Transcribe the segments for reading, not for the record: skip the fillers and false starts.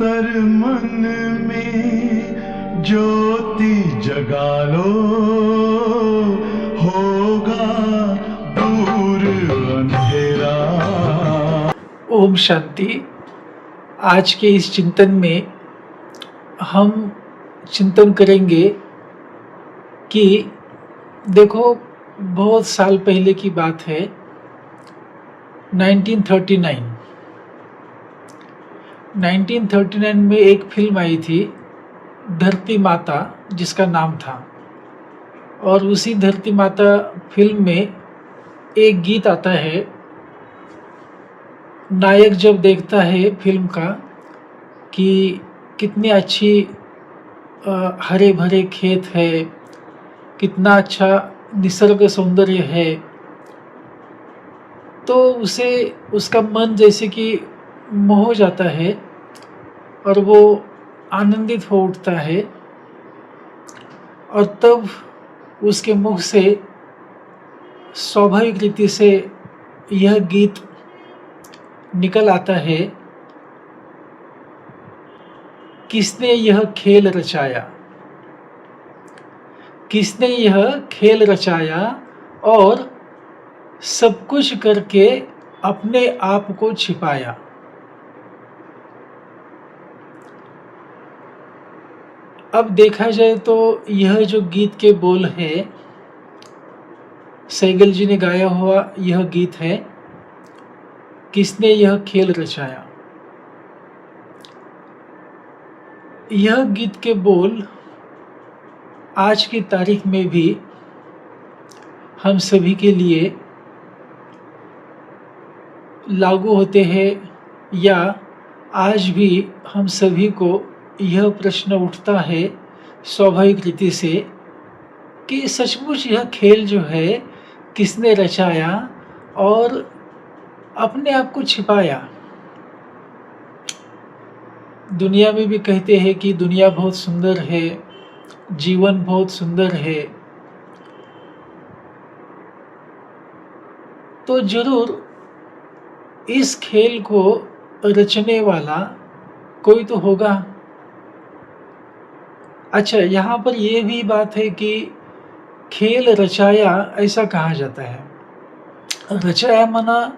अंतर मन में ज्योति जगा लो, होगा दूर अंधेरा। ओम शांति। आज के इस चिंतन में हम चिंतन करेंगे कि देखो, बहुत साल पहले की बात है, 1939 में एक फिल्म आई थी धरती माता, जिसका नाम था। और उसी धरती माता फिल्म में एक गीत आता है। नायक जब देखता है फिल्म का कि कितनी अच्छी हरे भरे खेत है, कितना अच्छा निसर्ग सौंदर्य है, तो उसे उसका मन जैसे कि मोह जाता है और वो आनंदित हो उठता है। और तब उसके मुख से स्वाभाविक रीति से यह गीत निकल आता है, किसने यह खेल रचाया, किसने यह खेल रचाया और सब कुछ करके अपने आप को छिपाया। अब देखा जाए तो यह जो गीत के बोल है, सैगल जी ने गाया हुआ यह गीत है, किसने यह खेल रचाया। यह गीत के बोल आज की तारीख में भी हम सभी के लिए लागू होते हैं, या आज भी हम सभी को यह प्रश्न उठता है स्वाभाविक रीति से कि सचमुच यह खेल जो है किसने रचाया और अपने आप को छिपाया। दुनिया में भी कहते हैं कि दुनिया बहुत सुंदर है, जीवन बहुत सुंदर है, तो जरूर इस खेल को रचने वाला कोई तो होगा। अच्छा, यहाँ पर यह भी बात है कि खेल रचाया ऐसा कहा जाता है। रचाया माना,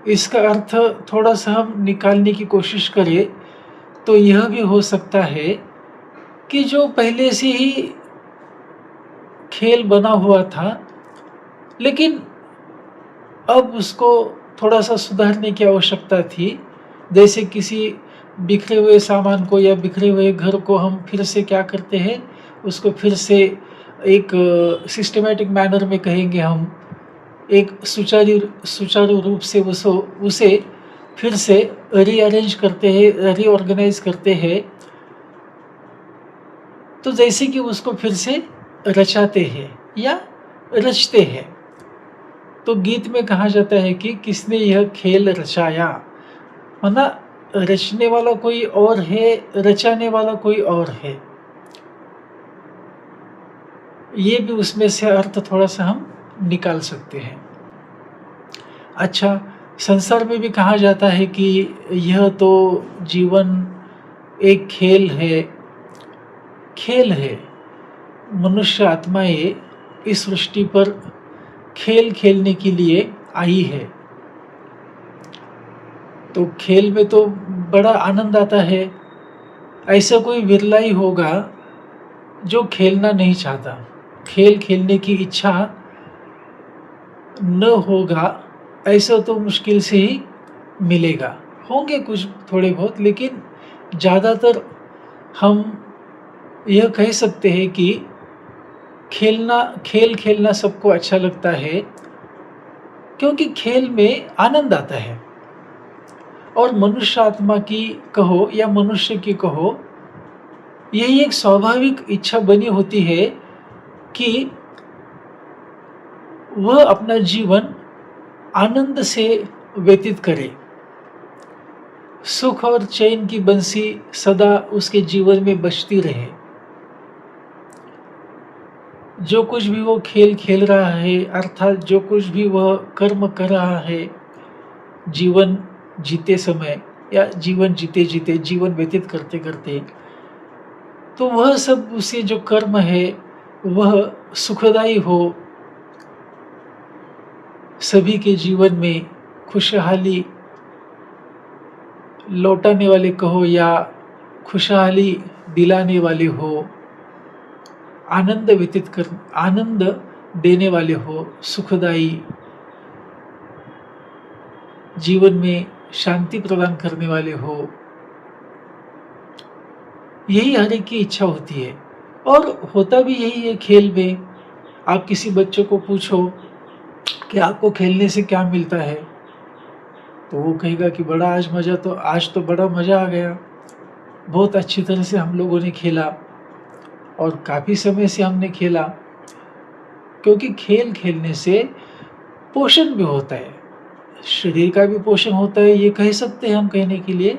इसका अर्थ थोड़ा सा हम निकालने की कोशिश करें तो यह भी हो सकता है कि जो पहले से ही खेल बना हुआ था, लेकिन अब उसको थोड़ा सा सुधारने की आवश्यकता थी। जैसे किसी बिखरे हुए सामान को या बिखरे हुए घर को हम फिर से क्या करते हैं, उसको फिर से एक सिस्टमैटिक मैनर में कहेंगे, हम एक सुचारू रूप से उसे फिर से रीअरेंज करते हैं, रीऑर्गेनाइज करते हैं, तो जैसे कि उसको फिर से रचाते हैं या रचते हैं। तो गीत में कहा जाता है कि किसने यह खेल रचाया, माना रचने वाला कोई और है, रचाने वाला कोई और है। ये भी उसमें से अर्थ थोड़ा सा हम निकाल सकते हैं। अच्छा, संसार में भी कहा जाता है कि यह तो जीवन एक खेल है, मनुष्य आत्माएं इस सृष्टि पर खेल खेलने के लिए आई है। तो खेल में तो बड़ा आनंद आता है। ऐसा कोई विरला ही होगा जो खेलना नहीं चाहता, खेल खेलने की इच्छा न होगा, ऐसा तो मुश्किल से ही मिलेगा। होंगे कुछ थोड़े बहुत, लेकिन ज़्यादातर हम यह कह सकते हैं कि खेल खेलना सबको अच्छा लगता है, क्योंकि खेल में आनंद आता है। और मनुष्य आत्मा की कहो या मनुष्य की कहो, यही एक स्वाभाविक इच्छा बनी होती है कि वह अपना जीवन आनंद से व्यतीत करे, सुख और चैन की बंसी सदा उसके जीवन में बजती रहे। जो कुछ भी वो खेल खेल रहा है, अर्थात जो कुछ भी वह कर्म कर रहा है जीवन जीते समय, या जीवन जीते जीते, जीवन व्यतीत करते करते, तो वह सब उसे जो कर्म है वह सुखदायी हो, सभी के जीवन में खुशहाली लौटाने वाले कहो या खुशहाली दिलाने वाले हो, आनंद देने वाले हो, सुखदायी जीवन में शांति प्रदान करने वाले हो, यही हर एक की इच्छा होती है। और होता भी यही है खेल में। आप किसी बच्चे को पूछो कि आपको खेलने से क्या मिलता है, तो वो कहेगा कि आज तो बड़ा मज़ा आ गया, बहुत अच्छी तरह से हम लोगों ने खेला और काफ़ी समय से हमने खेला। क्योंकि खेल खेलने से पोषण भी होता है, शरीर का भी पोषण होता है, ये कह सकते हैं हम कहने के लिए।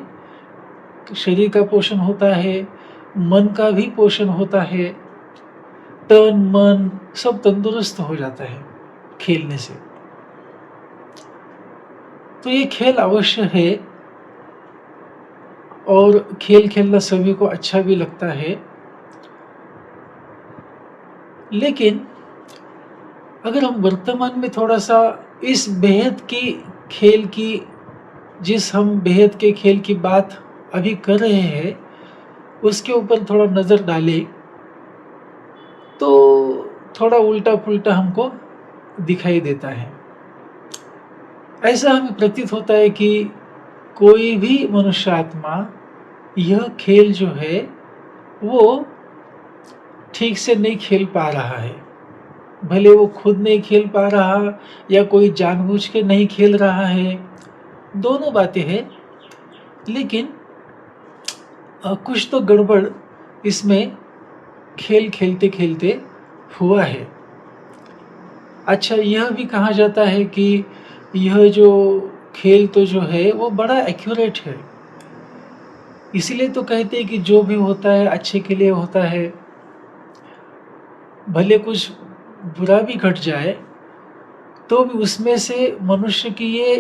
शरीर का पोषण होता है, मन का भी पोषण होता है, तन मन सब तंदुरुस्त हो जाता है खेलने से। तो ये खेल अवश्य है और खेल खेलना सभी को अच्छा भी लगता है। लेकिन अगर हम वर्तमान में थोड़ा सा इस बेहद की खेल की जिस हम बेहद के खेल की बात अभी कर रहे हैं उसके ऊपर थोड़ा नज़र डालें तो थोड़ा उल्टा पुल्टा हमको दिखाई देता है। ऐसा हमें प्रतीत होता है कि कोई भी मनुष्य आत्मा यह खेल जो है वो ठीक से नहीं खेल पा रहा है। भले वो खुद नहीं खेल पा रहा या कोई जानबूझ के नहीं खेल रहा है, दोनों बातें हैं। लेकिन कुछ तो गड़बड़ इसमें खेल खेलते खेलते हुआ है। अच्छा, यह भी कहा जाता है कि यह जो खेल तो जो है वो बड़ा एक्यूरेट है, इसीलिए तो कहते हैं कि जो भी होता है अच्छे के लिए होता है। भले कुछ बुरा भी घट जाए तो भी उसमें से मनुष्य की ये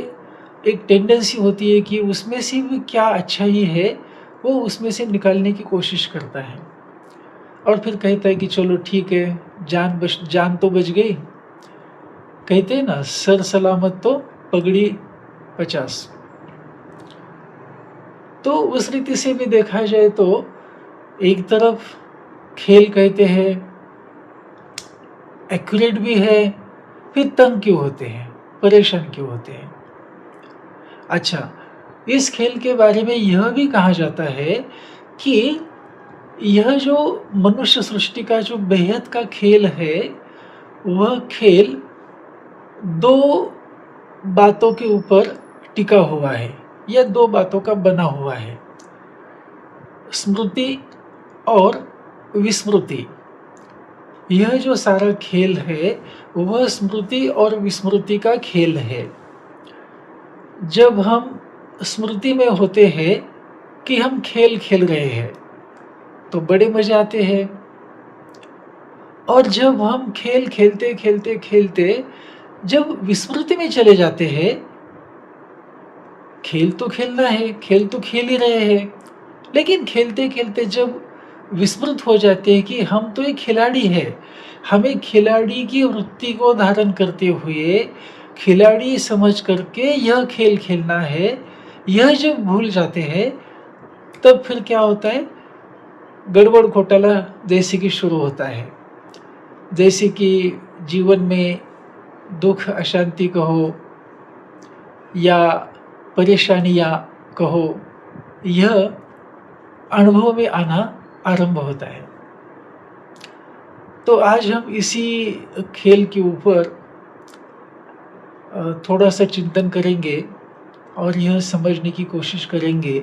एक टेंडेंसी होती है कि उसमें से भी क्या अच्छाई है वो उसमें से निकालने की कोशिश करता है और फिर कहता है कि चलो ठीक है, जान तो बच गई। कहते हैं ना, सर सलामत तो पगड़ी 50। तो उस रीति से भी देखा जाए तो एक तरफ खेल कहते हैं एक्यूरेट भी है, फिर तंग क्यों होते हैं, परेशान क्यों होते हैं। अच्छा, इस खेल के बारे में यह भी कहा जाता है कि यह जो मनुष्य सृष्टि का जो बेहद का खेल है वह खेल दो बातों के ऊपर टिका हुआ है या दो बातों का बना हुआ है, स्मृति और विस्मृति। यह जो सारा खेल है वह स्मृति और विस्मृति का खेल है। जब हम स्मृति में होते हैं कि हम खेल खेल रहे हैं तो बड़े मजे आते हैं, और जब हम खेल खेलते खेलते खेलते जब विस्मृति में चले जाते हैं, खेल तो खेलना है, खेल तो खेल ही रहे हैं, लेकिन खेलते खेलते जब विस्मृत हो जाते हैं कि हम तो एक खिलाड़ी हैं, हमें खिलाड़ी की वृत्ति को धारण करते हुए खिलाड़ी समझ करके यह खेल खेलना है, यह जब भूल जाते हैं तब फिर क्या होता है, गड़बड़ घोटाला जैसे कि शुरू होता है। जैसे कि जीवन में दुख अशांति कहो या परेशानियाँ कहो, यह अनुभव में आना आरंभ होता है। तो आज हम इसी खेल के ऊपर थोड़ा सा चिंतन करेंगे और यह समझने की कोशिश करेंगे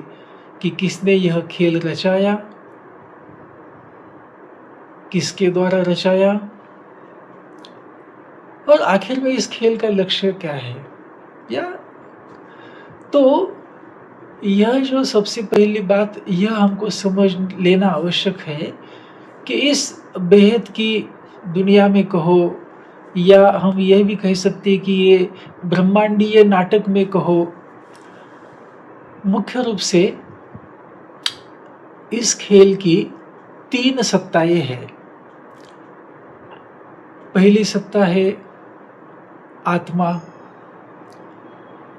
कि किसने यह खेल रचाया, किसके द्वारा रचाया, और आखिर में इस खेल का लक्ष्य क्या है। या तो यह जो सबसे पहली बात यह हमको समझ लेना आवश्यक है कि इस बेहद की दुनिया में कहो या हम यह भी कह सकते हैं कि ये ब्रह्मांडीय नाटक में कहो, मुख्य रूप से इस खेल की 3 सत्ताएं हैं। पहली सत्ता है आत्मा,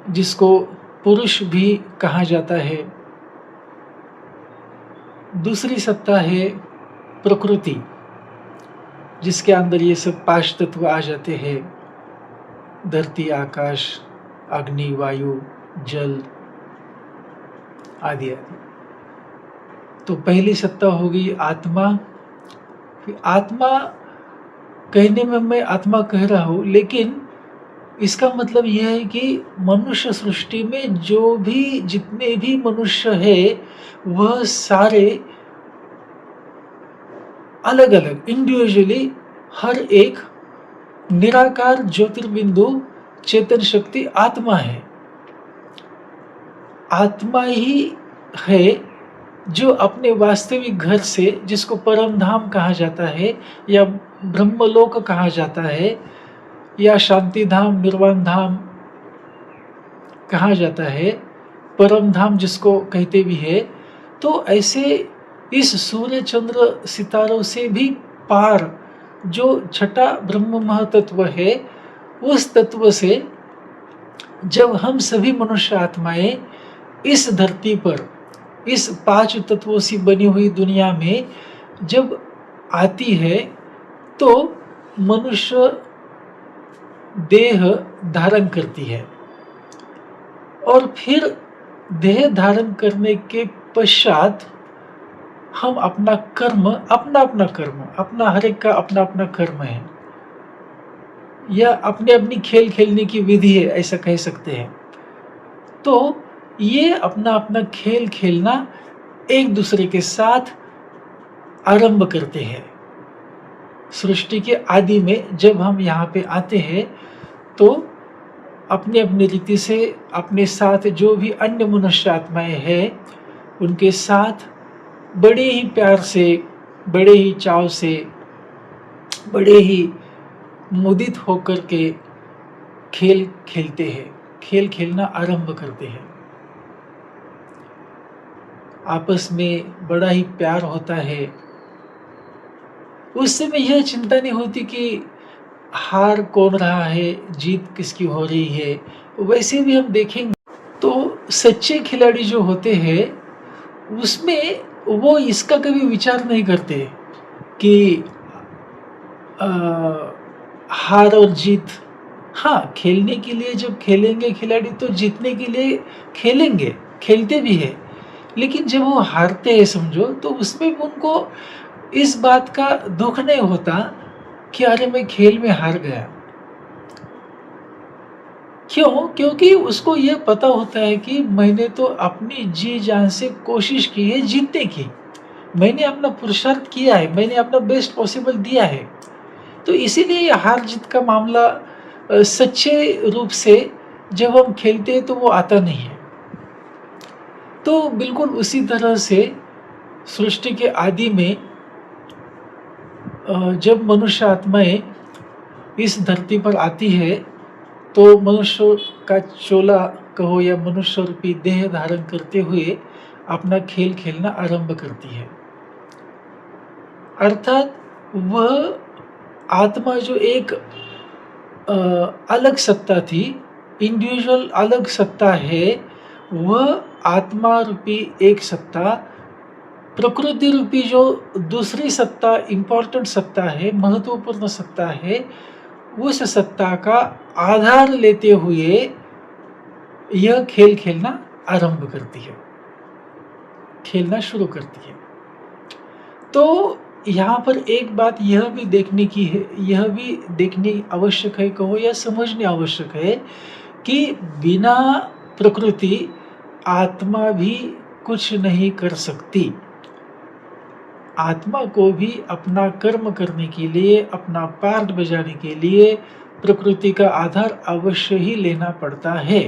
जिसको पुरुष भी कहा जाता है। दूसरी सत्ता है प्रकृति, जिसके अंदर ये सब 5 तत्व आ जाते हैं, धरती, आकाश, अग्नि, वायु, जल आदि आदि। तो पहली सत्ता होगी आत्मा। फिर आत्मा कहने में मैं आत्मा कह रहा हूँ, लेकिन इसका मतलब यह है कि मनुष्य सृष्टि में जो भी जितने भी मनुष्य है वह सारे अलग अलग इंडिविजुअली हर एक निराकार ज्योतिर्बिंदु चेतन शक्ति आत्मा है। आत्मा ही है जो अपने वास्तविक घर से, जिसको परम धाम कहा जाता है या ब्रह्मलोक कहा जाता है या शांति धाम, निर्वाण धाम कहा जाता है, परम धाम जिसको कहते भी है, तो ऐसे इस सूर्य चंद्र सितारों से भी पार जो छठा ब्रह्म महातत्व है, उस तत्व से जब हम सभी मनुष्य आत्माएं इस धरती पर इस 5 तत्वों से बनी हुई दुनिया में जब आती है, तो मनुष्य देह धारण करती है और फिर देह धारण करने के पश्चात हम अपना कर्म, अपना हर एक का अपना अपना कर्म है या अपनी अपनी खेल खेलने की विधि है, ऐसा कह सकते हैं। तो ये अपना अपना खेल खेलना एक दूसरे के साथ आरंभ करते हैं। सृष्टि के आदि में जब हम यहाँ पे आते हैं तो अपनी अपनी रीति से अपने साथ जो भी अन्य मनुष्य आत्माएं हैं उनके साथ बड़े ही प्यार से, बड़े ही चाव से, बड़े ही मुदित होकर के खेल खेलते हैं, खेल खेलना आरंभ करते हैं। आपस में बड़ा ही प्यार होता है। उस समय यह चिंता नहीं होती कि हार कौन रहा है, जीत किसकी हो रही है। वैसे भी हम देखेंगे तो सच्चे खिलाड़ी जो होते हैं उसमें वो इसका कभी विचार नहीं करते कि हार और जीत। हाँ, खेलने के लिए जब खेलेंगे खिलाड़ी तो जीतने के लिए खेलेंगे, खेलते भी है, लेकिन जब वो हारते हैं समझो, तो उसमें उनको इस बात का दुख नहीं होता कि अरे मैं खेल में हार गया। क्यों? क्योंकि उसको ये पता होता है कि मैंने तो अपनी जी जान से कोशिश की है जीतने की, मैंने अपना पुरुषार्थ किया है, मैंने अपना बेस्ट पॉसिबल दिया है। तो इसीलिए हार जीत का मामला सच्चे रूप से जब हम खेलते हैं तो वो आता नहीं है। तो बिल्कुल उसी तरह से सृष्टि के आदि में जब मनुष्य आत्माएं इस धरती पर आती है तो मनुष्य का चोला कहो या मनुष्य रूपी देह धारण करते हुए अपना खेल खेलना आरंभ करती है। अर्थात वह आत्मा जो एक अलग सत्ता थी, इंडिविजुअल अलग सत्ता है, वह आत्मा रूपी एक सत्ता, प्रकृति रूपी जो दूसरी सत्ता, इंपॉर्टेंट सत्ता है, महत्वपूर्ण सत्ता है, उस सत्ता का आधार लेते हुए यह खेल खेलना आरंभ करती है, खेलना शुरू करती है। तो यहाँ पर एक बात यह भी देखने की है, यह भी देखनी आवश्यक है कहो या समझनी आवश्यक है कि बिना प्रकृति आत्मा भी कुछ नहीं कर सकती। आत्मा को भी अपना कर्म करने के लिए, अपना पार्ट बजाने के लिए प्रकृति का आधार अवश्य ही लेना पड़ता है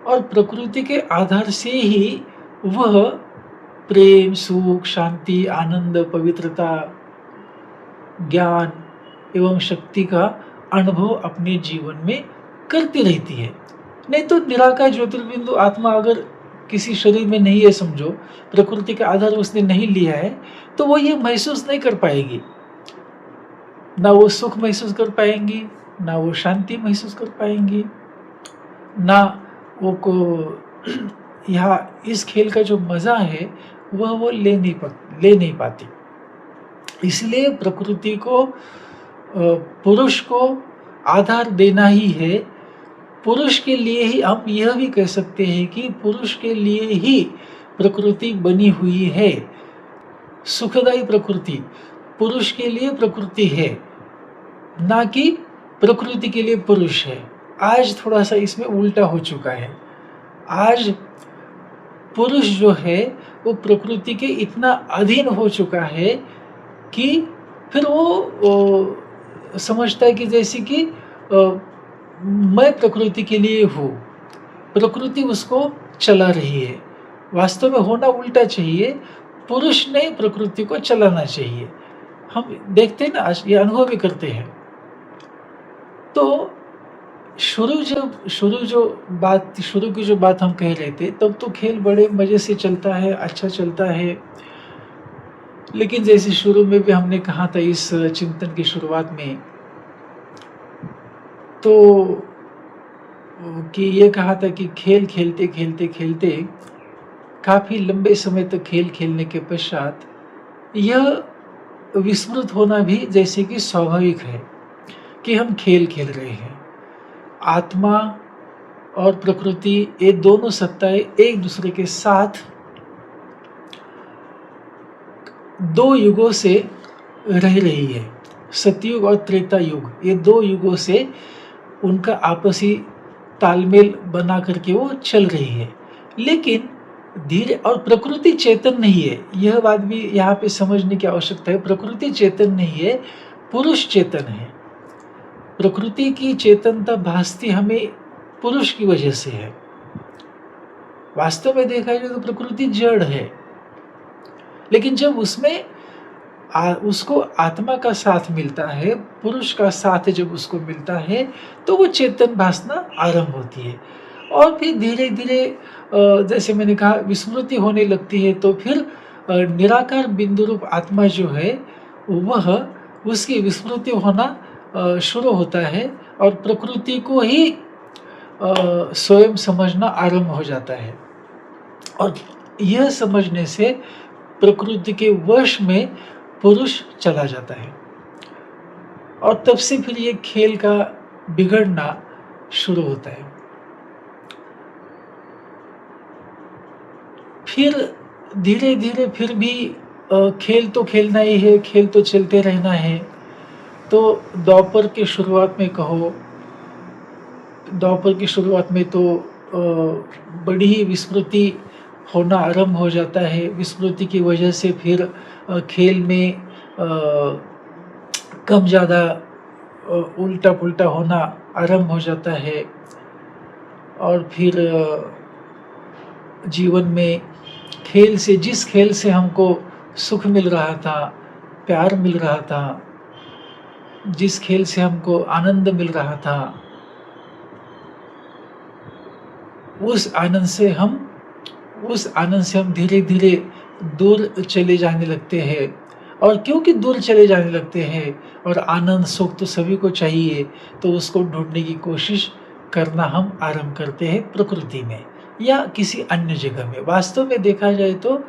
और प्रकृति के आधार से ही वह प्रेम, सुख, शांति, आनंद, पवित्रता, ज्ञान एवं शक्ति का अनुभव अपने जीवन में करती रहती है। नहीं तो निराकार ज्योतिर्बिंदु आत्मा अगर किसी शरीर में नहीं है समझो, प्रकृति का आधार उसने नहीं लिया है, तो वो ये महसूस नहीं कर पाएगी। ना वो सुख महसूस कर पाएंगी, ना वो शांति महसूस कर पाएंगी, ना वो यहाँ इस खेल का जो मज़ा है वह वो ले नहीं पाती। इसलिए प्रकृति को पुरुष को आधार देना ही है। पुरुष के लिए ही हम यह भी कह सकते हैं कि पुरुष के लिए ही प्रकृति बनी हुई है। सुखदायी प्रकृति पुरुष के लिए प्रकृति है, ना कि प्रकृति के लिए पुरुष है। आज थोड़ा सा इसमें उल्टा हो चुका है। आज पुरुष जो है वो प्रकृति के इतना अधीन हो चुका है कि फिर वो समझता है कि जैसे कि मैं प्रकृति के लिए हूँ, प्रकृति उसको चला रही है। वास्तव में होना उल्टा चाहिए, पुरुष ने प्रकृति को चलाना चाहिए। हम देखते हैं ना, आज ये अनुभव भी करते हैं। तो शुरू की जो बात हम कह रहे थे, तब तो खेल बड़े मज़े से चलता है, अच्छा चलता है। लेकिन जैसे शुरू में भी हमने कहा था इस चिंतन की शुरुआत में, तो कि ये कहा था कि खेल खेलते खेलते खेलते काफ़ी लंबे समय तक खेल खेलने के पश्चात यह विस्मृत होना भी जैसे कि स्वाभाविक है कि हम खेल खेल रहे हैं। आत्मा और प्रकृति, ये दोनों सत्ताएं एक दूसरे के साथ 2 युगों से रह रही है। सतयुग और त्रेता युग, ये 2 युगों से उनका आपसी तालमेल बना करके वो चल रही है। लेकिन धीरे, और प्रकृति चेतन नहीं है, यह बात भी यहाँ पे समझने की आवश्यकता है। प्रकृति चेतन नहीं है, पुरुष चेतन है। प्रकृति की चेतनता भासती हमें पुरुष की वजह से है। वास्तव में देखा जाए तो प्रकृति जड़ है, लेकिन जब उसमें उसको आत्मा का साथ मिलता है, पुरुष का साथ जब उसको मिलता है, तो वो चेतन भासना आरंभ होती है। और फिर धीरे धीरे जैसे मैंने कहा विस्मृति होने लगती है। तो फिर निराकार बिंदु रूप आत्मा जो है वह, उसकी विस्मृति होना शुरू होता है और प्रकृति को ही स्वयं समझना आरंभ हो जाता है। और यह समझने से प्रकृति के वश में पुरुष चला जाता है, और तब से फिर ये खेल का बिगड़ना शुरू होता है। फिर धीरे धीरे फिर भी खेल तो खेलना ही है, खेल तो चलते रहना है। तो दोपहर की शुरुआत में कहो, दोपहर की शुरुआत में तो बड़ी ही विस्मृति होना आरंभ हो जाता है। विस्मृति की वजह से फिर खेल में कम ज़्यादा उल्टा पुल्टा होना आरंभ हो जाता है। और फिर जीवन में खेल से, जिस खेल से हमको सुख मिल रहा था, प्यार मिल रहा था, जिस खेल से हमको आनंद मिल रहा था, उस आनंद से हम धीरे धीरे दूर चले जाने लगते हैं। और क्योंकि दूर चले जाने लगते हैं और आनंद सुख तो सभी को चाहिए, तो उसको ढूंढने की कोशिश करना हम आरंभ करते हैं प्रकृति में या किसी अन्य जगह में। वास्तव में देखा जाए तो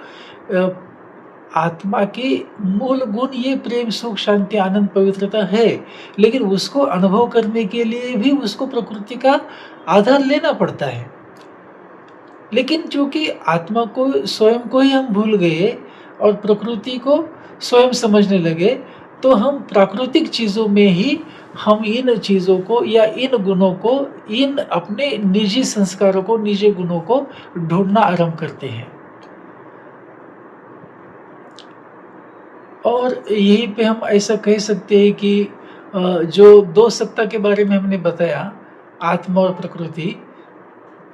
आत्मा के मूल गुण ये प्रेम, सुख, शांति, आनंद, पवित्रता है, लेकिन उसको अनुभव करने के लिए भी उसको प्रकृति का आधार लेना पड़ता है। लेकिन चूंकि आत्मा को, स्वयं को ही हम भूल गए और प्रकृति को स्वयं समझने लगे, तो हम प्राकृतिक चीज़ों में ही हम इन चीज़ों को या इन गुणों को, इन अपने निजी संस्कारों को, निजी गुणों को ढूंढना आरंभ करते हैं। और यहीं पे हम ऐसा कह सकते हैं कि जो 2 सत्ता के बारे में हमने बताया, आत्मा और प्रकृति,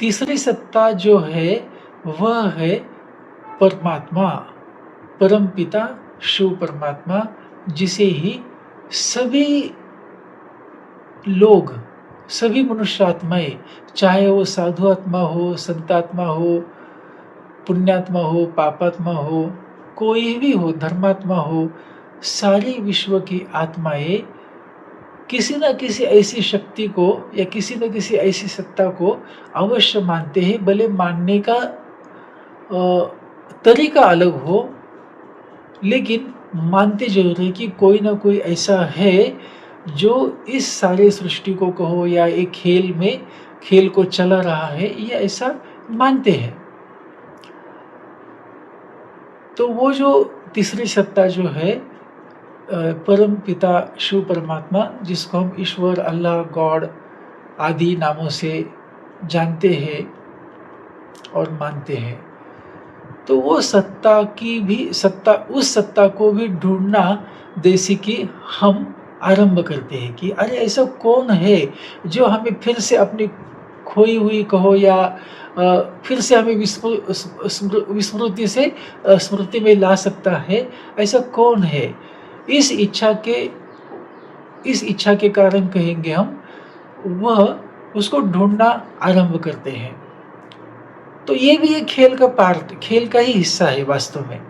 तीसरी सत्ता जो है वह है परमात्मा, परमपिता शिव परमात्मा, जिसे ही सभी लोग, सभी मनुष्य आत्माएं, चाहे वो साधु आत्मा हो, संत आत्मा हो, पुण्यात्मा हो, पापात्मा हो, कोई भी हो, धर्मात्मा हो, सारी विश्व की आत्माएं किसी न किसी ऐसी शक्ति को या किसी न किसी ऐसी सत्ता को अवश्य मानते हैं, भले मानने का तरीका अलग हो, लेकिन मानते जरूर है कि कोई ना कोई ऐसा है जो इस सारे सृष्टि को कहो या एक खेल को चला रहा है, ये ऐसा मानते हैं। तो वो जो तीसरी सत्ता जो है परम पिता शिव परमात्मा, जिसको हम ईश्वर, अल्लाह, गॉड आदि नामों से जानते हैं और मानते हैं, तो वो उस सत्ता को भी ढूंढना जैसे कि हम आरंभ करते हैं कि अरे ऐसा कौन है जो हमें फिर से अपनी खोई हुई कहो या फिर से हमें विस्मृति से स्मृति में ला सकता है, ऐसा कौन है। इस इच्छा के कारण कहेंगे हम, वह उसको ढूंढना आरंभ करते हैं। तो ये भी एक खेल का ही हिस्सा है वास्तव में।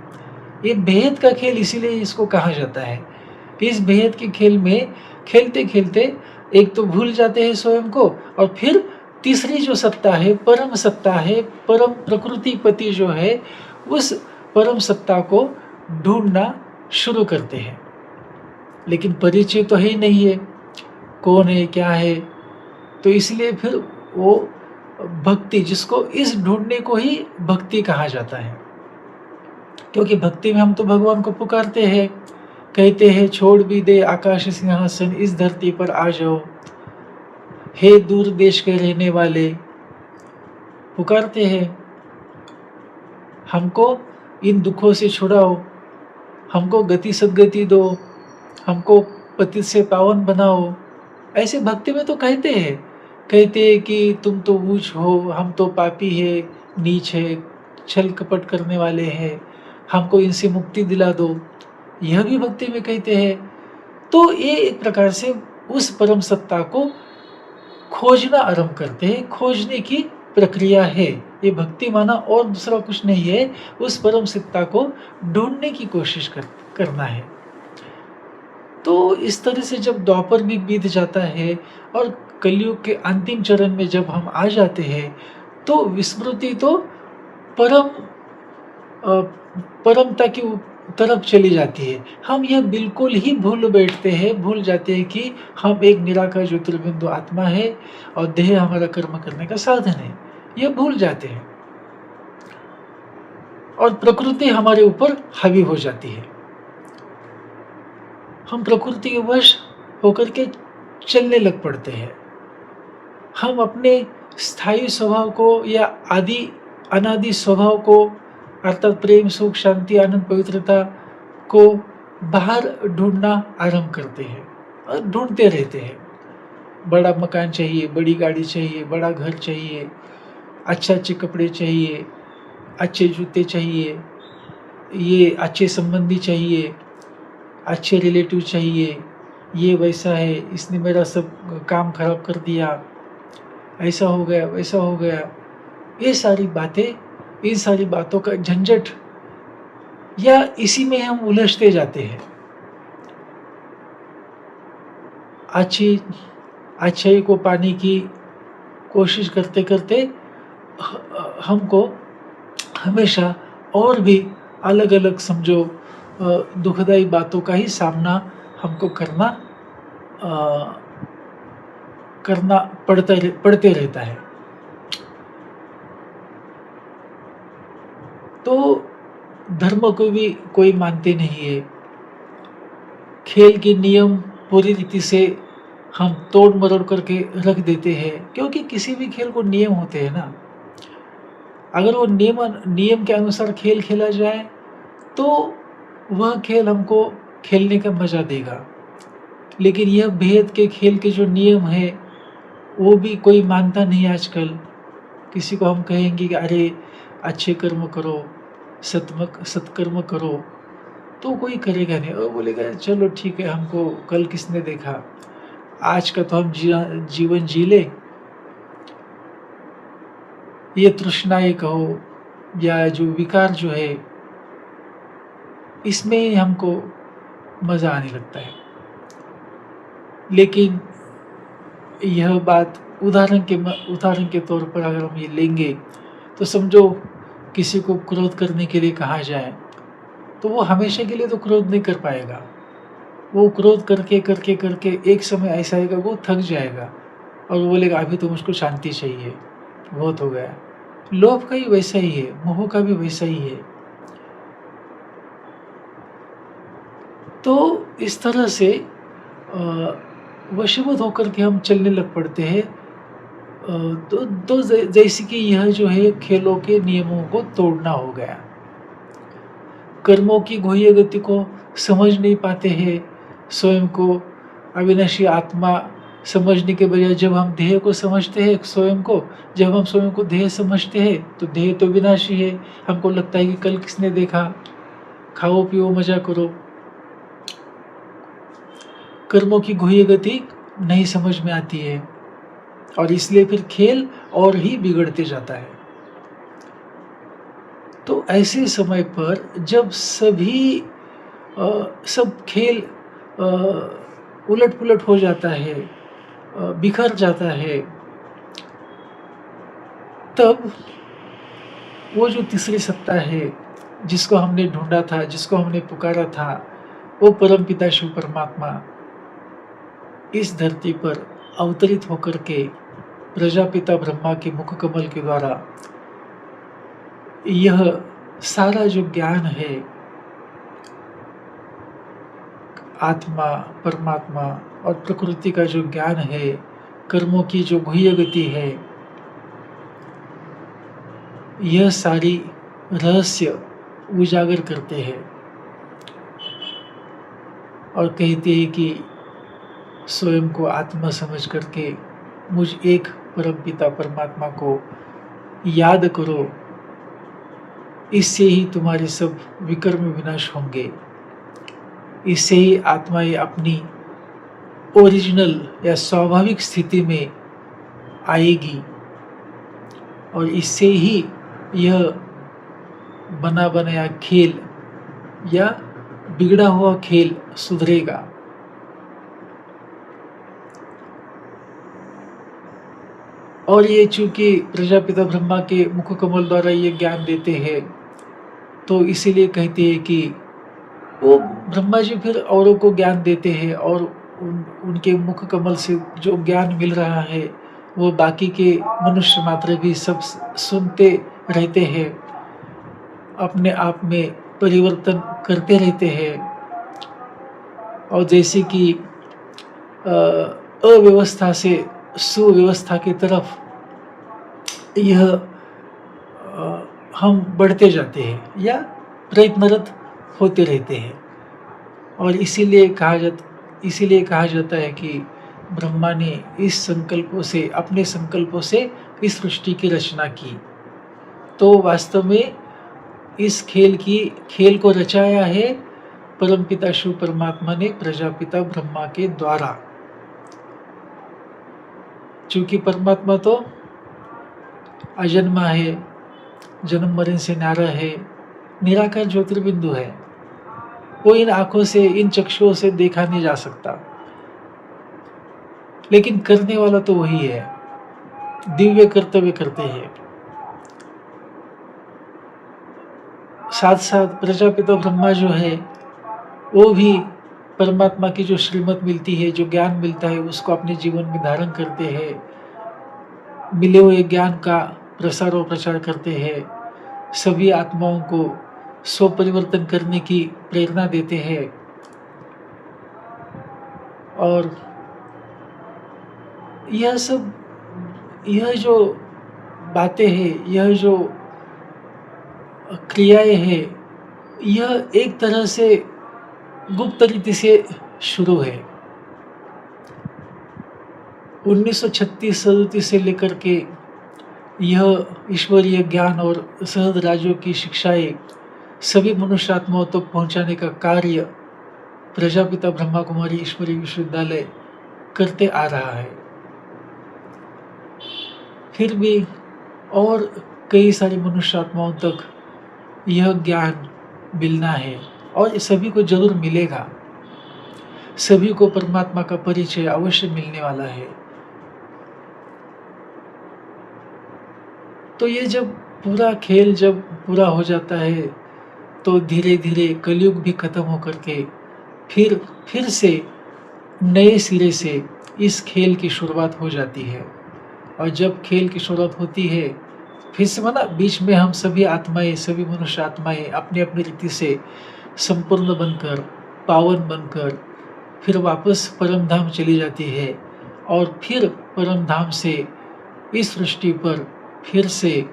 ये भेद का खेल इसीलिए इसको कहा जाता है। इस भेद के खेल में खेलते खेलते एक तो भूल जाते हैं स्वयं को, और फिर तीसरी जो सत्ता है, परम सत्ता है, परम प्रकृतिपति जो है, उस परम सत्ता को ढूंढना शुरू करते हैं। लेकिन परिचय तो है ही नहीं है, कौन है क्या है, तो इसलिए फिर वो भक्ति, जिसको इस ढूंढने को ही भक्ति कहा जाता है, क्योंकि भक्ति में हम तो भगवान को पुकारते हैं, कहते हैं छोड़ भी दे आकाश सिंहासन, इस धरती पर आ जाओ, हे दूर देश के रहने वाले, पुकारते हैं हमको इन दुखों से छुड़ाओ, हमको गति सद्गति दो, हमको पतित से पावन बनाओ। ऐसे भक्ति में तो कहते हैं कि तुम तो ऊंच हो, हम तो पापी है, नीच है, छल कपट करने वाले हैं, हमको इनसे मुक्ति दिला दो, यह भी भक्ति में कहते हैं। तो ये एक प्रकार से उस परम सत्ता को खोजना आरंभ करते हैं, खोजने की प्रक्रिया है ये भक्ति माना, और दूसरा कुछ नहीं है, उस परम सत्ता को ढूंढने की कोशिश करना है। तो इस तरह से जब द्वापर भी बीत जाता है और कलयुग के अंतिम चरण में जब हम आ जाते हैं, तो विस्मृति तो परमता की तरफ चली जाती है। हम यह बिल्कुल ही भूल जाते हैं कि हम एक निराकार ज्योतिर्बिंदु आत्मा है और देह हमारा कर्म करने का साधन है, यह भूल जाते हैं, और प्रकृति हमारे ऊपर हावी हो जाती है। हम प्रकृति के वश होकर के चलने लग पड़ते हैं। हम अपने स्थायी स्वभाव को या अनादि स्वभाव को, अर्थात प्रेम, सुख, शांति, आनंद, पवित्रता को बाहर ढूंढना आरंभ करते हैं और ढूंढते रहते हैं। बड़ा मकान चाहिए, बड़ी गाड़ी चाहिए, बड़ा घर चाहिए, अच्छे कपड़े चाहिए, अच्छे जूते चाहिए, ये अच्छे संबंधी चाहिए, अच्छे रिलेटिव चाहिए, ये वैसा है, इसने मेरा सब काम खराब कर दिया, ऐसा हो गया, वैसा हो गया। ये सारी बातें, इन सारी बातों का झंझट, या इसी में हम उलझते जाते हैं। अच्छाई को पाने की कोशिश करते करते हमको हमेशा और भी अलग अलग समझो दुखदायी बातों का ही सामना हमको करना पड़ते रहता है। तो धर्म को भी कोई मानते नहीं है। खेल के नियम पूरी रीति से हम तोड़ मरोड़ करके रख देते हैं, क्योंकि किसी भी खेल को नियम होते हैं ना। अगर वो नियम के अनुसार खेल खेला जाए तो वह खेल हमको खेलने का मजा देगा। लेकिन यह भेद के खेल के जो नियम है वो भी कोई मानता नहीं आजकल। किसी को हम कहेंगे कि अरे अच्छे कर्म करो, सत्कर्म करो, तो कोई करेगा नहीं, और बोलेगा चलो ठीक है, हमको कल किसने देखा, आज का तो हम जीवन जी ले। ये तृष्णाएं कहो, या जो विकार जो है, इसमें हमको मज़ा आने लगता है। लेकिन यह बात उदाहरण के तौर पर अगर हम ये लेंगे, तो समझो किसी को क्रोध करने के लिए कहा जाए, तो वो हमेशा के लिए तो क्रोध नहीं कर पाएगा। वो क्रोध करके एक समय ऐसा आएगा वो थक जाएगा और वो बोलेगा अभी तो मुझको शांति चाहिए, बहुत हो गया। लोभ का ही वैसा ही है, मोह का भी वैसा ही है। तो इस तरह से वशीभूत होकर के हम चलने लग पड़ते हैं। तो जैसे कि यह जो है खेलों के नियमों को तोड़ना हो गया। कर्मों की गुह्य गति को समझ नहीं पाते हैं, स्वयं को अविनाशी आत्मा समझने के बजाय जब हम देह को समझते हैं, जब हम स्वयं को देह समझते हैं तो देह तो विनाशी है। हमको लगता है कि कल किसने देखा, खाओ पियो मजा करो। कर्मों की गुह्य गति नहीं समझ में आती है और इसलिए फिर खेल और ही बिगड़ते जाता है। तो ऐसे समय पर जब सब खेल उलट पुलट हो जाता है, बिखर जाता है, तब वो जो तीसरी सत्ता है जिसको हमने ढूंढा था, जिसको हमने पुकारा था, वो परमपिता शिव परमात्मा इस धरती पर अवतरित होकर के प्रजापिता ब्रह्मा के मुख कमल के द्वारा यह सारा जो ज्ञान है, आत्मा, परमात्मा और प्रकृति का जो ज्ञान है, कर्मों की जो गुह्य गति है, यह सारी रहस्य उजागर करते हैं और कहते हैं कि स्वयं को आत्मा समझ करके मुझ एक परमपिता परमात्मा को याद करो, इससे ही तुम्हारे सब विकर्म विनाश होंगे, इससे ही आत्माएं अपनी ओरिजिनल या स्वाभाविक स्थिति में आएगी और इससे ही यह बना बनाया खेल या बिगड़ा हुआ खेल सुधरेगा। और ये चूंकि प्रजापिता ब्रह्मा के मुख कमल द्वारा ये ज्ञान देते हैं, तो इसीलिए कहते हैं कि वो ब्रह्मा जी फिर औरों को ज्ञान देते हैं और उनके मुख कमल से जो ज्ञान मिल रहा है वो बाकी के मनुष्य मात्र भी सब सुनते रहते हैं, अपने आप में परिवर्तन करते रहते हैं। और जैसे कि अव्यवस्था से सुव्यवस्था की तरफ यह हम बढ़ते जाते हैं या प्रयत्नरत होते रहते हैं। और इसीलिए कहा जाता है कि ब्रह्मा ने अपने संकल्पों से इस सृष्टि की रचना की। तो वास्तव में इस खेल को रचाया है परमपिता शिव परमात्मा ने प्रजापिता ब्रह्मा के द्वारा। चूंकि परमात्मा तो अजन्मा है, जन्म मरण से न्यारा है, निराकार ज्योतिर्बिंदु है, वो इन आंखों से, इन चक्षुओं से देखा नहीं जा सकता, लेकिन करने वाला तो वही है, दिव्य कर्तव्य करते हैं। साथ साथ प्रजापिता ब्रह्मा जो है वो भी परमात्मा की जो श्रीमत मिलती है, जो ज्ञान मिलता है, उसको अपने जीवन में धारण करते हैं, मिले हुए ज्ञान का प्रसार और प्रचार करते हैं, सभी आत्माओं को स्व परिवर्तन करने की प्रेरणा देते हैं। और यह जो बातें हैं, यह जो क्रियाएं हैं, यह एक तरह से गुप्त रीति से शुरू है। 1936-37 से लेकर के यह ईश्वरीय ज्ञान और सहज राज्यों की शिक्षाएं सभी मनुष्य आत्माओं तक पहुंचाने का कार्य प्रजापिता ब्रह्मा कुमारी ईश्वरीय विश्वविद्यालय करते आ रहा है। फिर भी और कई सारी मनुष्य आत्माओं तक यह ज्ञान मिलना है और सभी को जरूर मिलेगा। सभी को परमात्मा का परिचय अवश्य मिलने वाला है। तो ये जब पूरा खेल जब पूरा हो जाता है तो धीरे धीरे कलयुग भी खत्म होकर के फिर से नए सिरे से इस खेल की शुरुआत हो जाती है। और जब खेल की शुरुआत होती है फिर से माना बीच में हम सभी आत्माएं, सभी मनुष्य आत्माएं अपनी अपनी रीति से संपूर्ण बनकर, पावन बनकर फिर वापस परम धाम चली जाती है। और फिर परम धाम से इस सृष्टि पर फिर से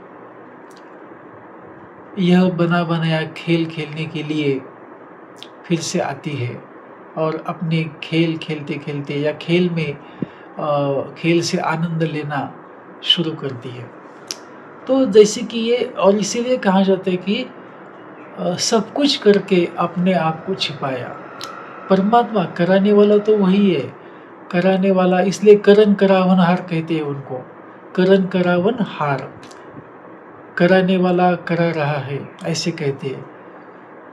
यह बना बनाया खेल खेलने के लिए फिर से आती है और अपने खेल खेलते खेलते या खेल से आनंद लेना शुरू करती है। तो जैसे कि ये, और इसीलिए कहा जाता है कि सब कुछ करके अपने आप को छिपाया। परमात्मा कराने वाला तो वही है, कराने वाला, इसलिए करन करावन हार कहते हैं उनको। करन करावन हार, कराने वाला करा रहा है ऐसे कहते हैं।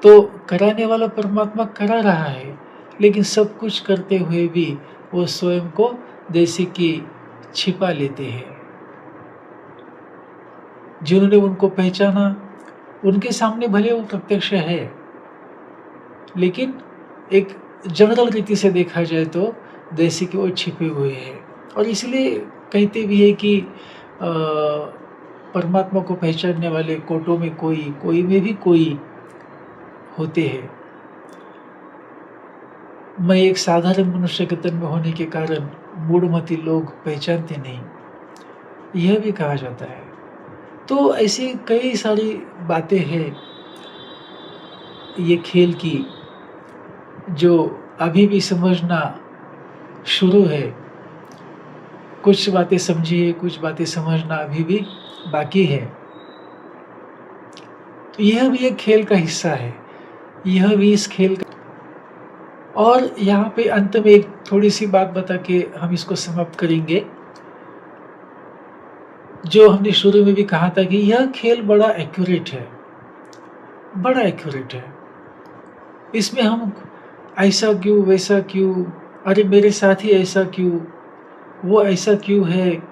तो कराने वाला परमात्मा करा रहा है, लेकिन सब कुछ करते हुए भी वो स्वयं को जैसे कि छिपा लेते हैं। जिन्होंने उनको पहचाना उनके सामने भले वो प्रत्यक्ष है, लेकिन एक जनरल रीति से देखा जाए तो जैसे कि वो छिपे हुए हैं। और इसलिए कहते भी है कि परमात्मा को पहचानने वाले कोटों में कोई में भी कोई होते हैं। मैं एक साधारण मनुष्य के तन में होने के कारण मूढ़मती लोग पहचानते नहीं, यह भी कहा जाता है। तो ऐसी कई सारी बातें हैं ये खेल की, जो अभी भी समझना शुरू है। कुछ बातें समझी है, कुछ बातें समझना अभी भी बाकी है। तो यह भी एक खेल का हिस्सा है, यह भी इस खेल का। और यहाँ पे अंत में एक थोड़ी सी बात बता के हम इसको समाप्त करेंगे। जो हमने शुरू में भी कहा था कि यह खेल बड़ा एक्यूरेट है, बड़ा एक्यूरेट है। इसमें हम ऐसा क्यों, वैसा क्यों, अरे मेरे साथ ही ऐसा क्यों, वो ऐसा क्यों है,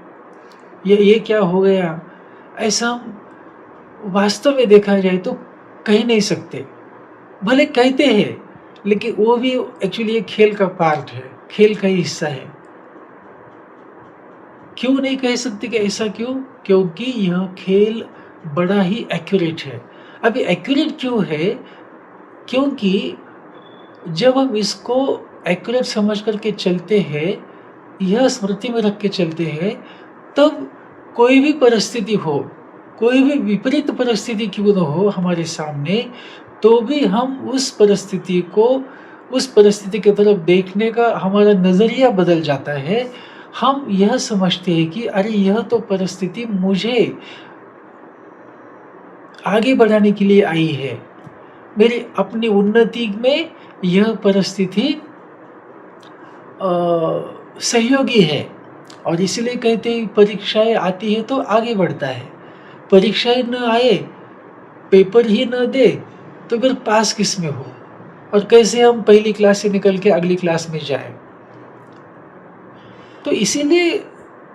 ये क्या हो गया, ऐसा हम वास्तव में देखा जाए तो कह नहीं सकते। भले कहते हैं, लेकिन वो भी एक्चुअली एक खेल का पार्ट है, खेल का ही हिस्सा है। क्यों नहीं कह सकते कि ऐसा क्यों? क्योंकि यह खेल बड़ा ही एक्यूरेट है। अभी एक्यूरेट क्यों है? क्योंकि जब हम इसको एक्यूरेट समझ करके चलते हैं, यह स्मृति में रख के चलते हैं, तब कोई भी परिस्थिति हो, कोई भी विपरीत परिस्थिति क्यों न हो हमारे सामने, तो भी हम उस परिस्थिति की तरफ देखने का हमारा नज़रिया बदल जाता है। हम यह समझते हैं कि अरे यह तो परिस्थिति मुझे आगे बढ़ाने के लिए आई है, मेरी अपनी उन्नति में यह परिस्थिति सहयोगी है। और इसलिए कहते हैं परीक्षाएं आती है तो आगे बढ़ता है। परीक्षाएं न आए, पेपर ही न दे, तो फिर पास किस में हो, और कैसे हम पहली क्लास से निकल के अगली क्लास में जाए। तो इसीलिए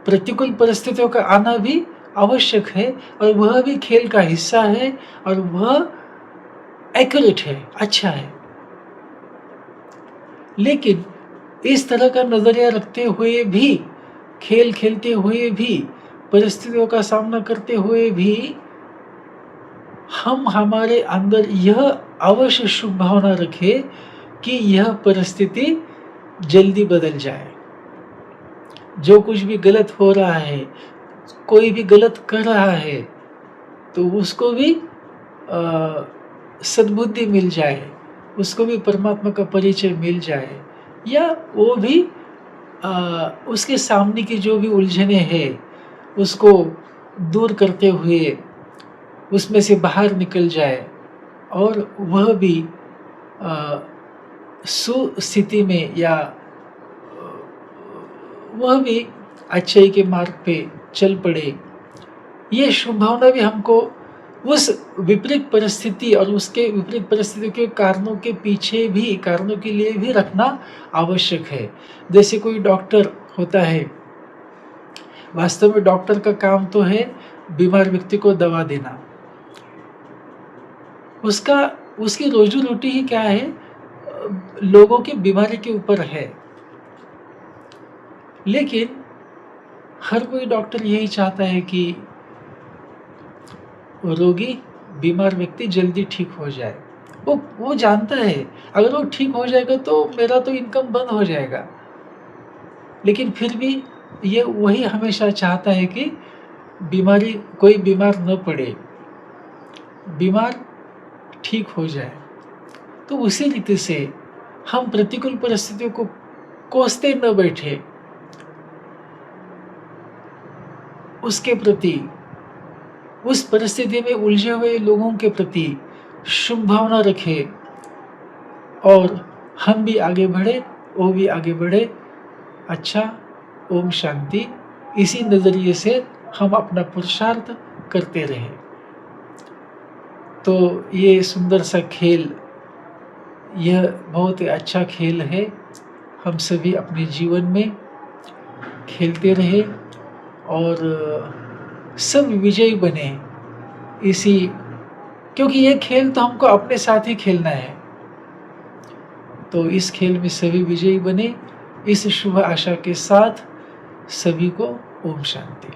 प्रतिकूल परिस्थितियों का आना भी आवश्यक है, और वह भी खेल का हिस्सा है, और वह एक्यूरेट है, अच्छा है। लेकिन इस तरह का नजरिया रखते हुए भी, खेल खेलते हुए भी, परिस्थितियों का सामना करते हुए भी, हम हमारे अंदर यह अवश्य शुभ भावना रखें कि यह परिस्थिति जल्दी बदल जाए। जो कुछ भी गलत हो रहा है, कोई भी गलत कर रहा है, तो उसको भी सद्बुद्धि मिल जाए, उसको भी परमात्मा का परिचय मिल जाए, या वो भी उसके सामने की जो भी उलझने हैं उसको दूर करते हुए उसमें से बाहर निकल जाए, और वह भी सुस्थिति में, या वह भी अच्छाई के मार्ग पे चल पड़े। ये शुभ भावना भी हमको उस विपरीत परिस्थिति और उसके विपरीत परिस्थितियों के कारणों के पीछे भी, कारणों के लिए भी रखना आवश्यक है। जैसे कोई डॉक्टर होता है, वास्तव में डॉक्टर का काम तो है बीमार व्यक्ति को दवा देना। उसकी रोजी रोटी ही क्या है? लोगों की बीमारी के ऊपर है। लेकिन हर कोई डॉक्टर यही चाहता है कि रोगी, बीमार व्यक्ति जल्दी ठीक हो जाए। वो जानता है अगर वो ठीक हो जाएगा तो मेरा तो इनकम बंद हो जाएगा। लेकिन फिर भी ये वही हमेशा चाहता है कि कोई बीमार न पड़े, बीमार ठीक हो जाए। तो उसी रीति से हम प्रतिकूल परिस्थितियों को कोसते न बैठे, उसके प्रति, उस परिस्थिति में उलझे हुए लोगों के प्रति शुभ भावना रखें और हम भी आगे बढ़े, वो भी आगे बढ़े। अच्छा, ओम शांति। इसी नज़रिए से हम अपना पुरुषार्थ करते रहें। तो ये सुंदर सा खेल, यह बहुत ही अच्छा खेल है। हम सभी अपने जीवन में खेलते रहे और सब विजयी बने क्योंकि ये खेल तो हमको अपने साथ ही खेलना है। तो इस खेल में सभी विजयी बने, इस शुभ आशा के साथ सभी को ओम शांति।